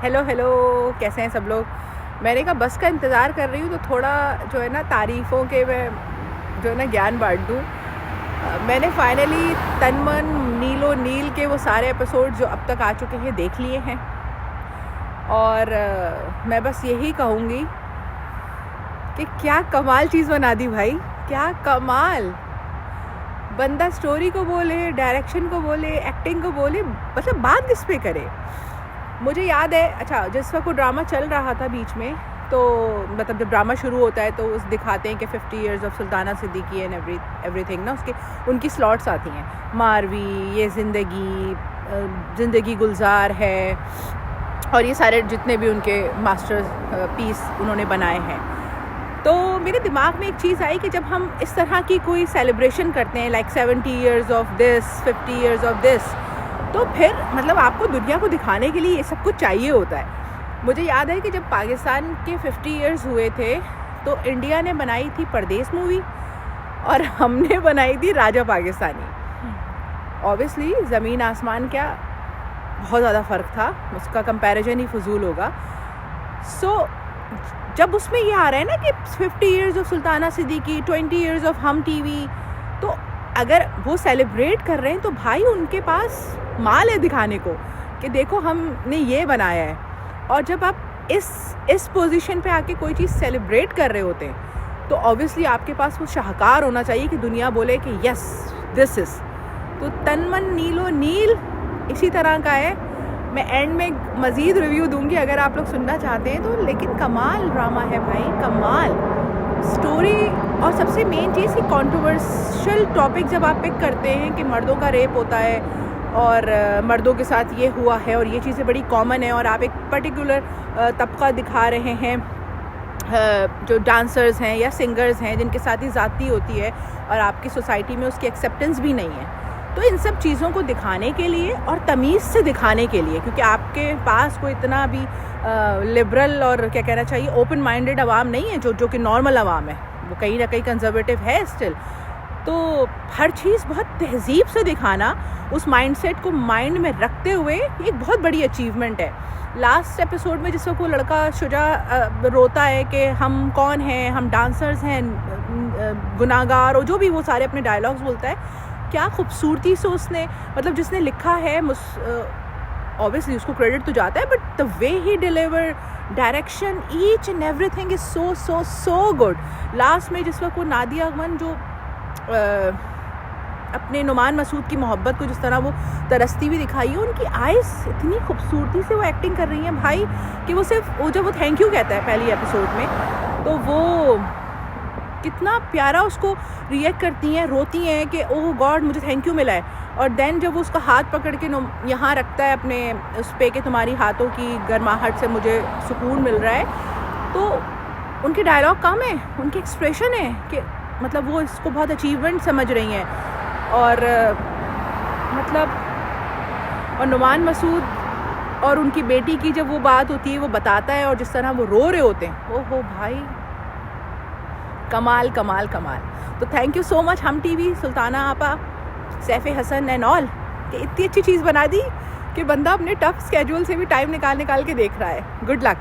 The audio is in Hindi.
हेलो हेलो, कैसे हैं सब लोग। मैंने कहा बस का इंतज़ार कर रही हूँ तो थोड़ा जो है ना तारीफ़ों के मैं जो है ना ज्ञान बांट दूँ। मैंने फाइनली तन मन नीलो नील के वो सारे एपिसोड जो अब तक आ चुके हैं देख लिए हैं। और मैं बस यही कहूँगी कि क्या कमाल चीज़ बना दी भाई, क्या कमाल। बंदा स्टोरी को बोले, डायरेक्शन को बोले, एक्टिंग को बोले, मतलब बात किस पे करे। मुझे याद है, अच्छा जिस वक्त वो ड्रामा चल रहा था बीच में, तो मतलब जब ड्रामा शुरू होता है तो उस दिखाते हैं कि 50 years of Sultana Siddiqui and everything ना, उसके उनकी स्लॉट्स आती हैं। मारवी, ये ज़िंदगी गुलजार है, और ये सारे जितने भी उनके मास्टर पीस उन्होंने बनाए हैं। तो मेरे दिमाग में एक चीज़ आई कि जब हम इस तरह की कोई सेलिब्रेशन करते हैं, like 70 years of this, 50 years of this, तो फिर मतलब आपको दुनिया को दिखाने के लिए ये सब कुछ चाहिए होता है। मुझे याद है कि जब पाकिस्तान के 50 इयर्स हुए थे तो इंडिया ने बनाई थी परदेस मूवी और हमने बनाई थी राजा पाकिस्तानी। ऑब्वियसली ज़मीन आसमान क्या बहुत ज़्यादा फ़र्क था, उसका कंपैरिजन ही फजूल होगा। जब उसमें ये आ रहा है ना कि 50 years of Sultana Siddiqui, 20 years of हम टीवी, तो अगर वो सेलिब्रेट कर रहे हैं तो भाई उनके पास माल है दिखाने को कि देखो हमने ये बनाया है। और जब आप इस पोजीशन पे आके कोई चीज़ सेलिब्रेट कर रहे होते हैं तो ऑब्वियसली आपके पास वो शाहकार होना चाहिए कि दुनिया बोले कि यस दिस इज़। तो तन मन नीलो नील इसी तरह का है। मैं एंड में मज़ीद रिव्यू दूंगी अगर आप लोग सुनना चाहते हैं तो, लेकिन कमाल ड्रामा है भाई, कमाल स्टोरी। और सबसे मेन चीज़ कि कंट्रोवर्शियल टॉपिक जब आप पिक करते हैं कि मर्दों का रेप होता है और मर्दों के साथ ये हुआ है और ये चीज़ें बड़ी कॉमन है, और आप एक पर्टिकुलर तबका दिखा रहे हैं जो डांसर्स हैं या सिंगर्स हैं जिनके साथ ही ज़्यादती होती है और आपकी सोसाइटी में उसकी एक्सेप्टेंस भी नहीं है, तो इन सब चीज़ों को दिखाने के लिए और तमीज़ से दिखाने के लिए, क्योंकि आपके पास कोई इतना भी लिबरल और क्या कहना चाहिए ओपन माइंडेड आवाम नहीं है जो कि नॉर्मल आवाम है, वो कहीं ना कहीं कंजर्वेटिव है स्टिल। तो हर चीज़ बहुत तहज़ीब से दिखाना, उस माइंडसेट को माइंड में रखते हुए, ये एक बहुत बड़ी अचीवमेंट है। लास्ट एपिसोड में जिस वक्त वो लड़का शुजा रोता है कि हम कौन हैं, हम डांसर्स हैं, गुनाहगार, और जो भी वो सारे अपने डायलॉग्स बोलता है, क्या खूबसूरती से उसने, मतलब जिसने लिखा है ऑब्वियसली उसको क्रेडिट तो जाता है, but the way he deliver, direction, each and everything is so so so good. Last में जिस वक्त वो नादिया अगमन जो अपने नुमान मसूद की मोहब्बत को जिस तरह वो तरसती हुई दिखाई है, उनकी आइज़ इतनी खूबसूरती से वो एक्टिंग कर रही हैं भाई कि वो सिर्फ वो जब वो थैंक यू कहता है पहली एपिसोड में, तो वो कितना प्यारा उसको रिएक्ट करती हैं, रोती हैं कि ओह गॉड मुझे थैंक यू मिला है। और देन जब वो उसका हाथ पकड़ के यहाँ रखता है अपने उस पे कि तुम्हारी हाथों की गर्माहट से मुझे सुकून मिल रहा है, तो उनके डायलॉग कम है, उनके एक्सप्रेशन है कि मतलब वो इसको बहुत अचीवमेंट समझ रही हैं। और मतलब और नुमान मसूद और उनकी बेटी की जब वो बात होती है, वो बताता है और जिस तरह वो रो रहे होते हैं, ओहो भाई कमाल कमाल कमाल। तो थैंक यू सो मच हम टीवी, सुल्ताना आपा, सैफ़ हसन एंड ऑल, कि इतनी अच्छी चीज़ बना दी कि बंदा अपने टफ स्केड्यूल से भी टाइम निकाल के देख रहा है। Good luck.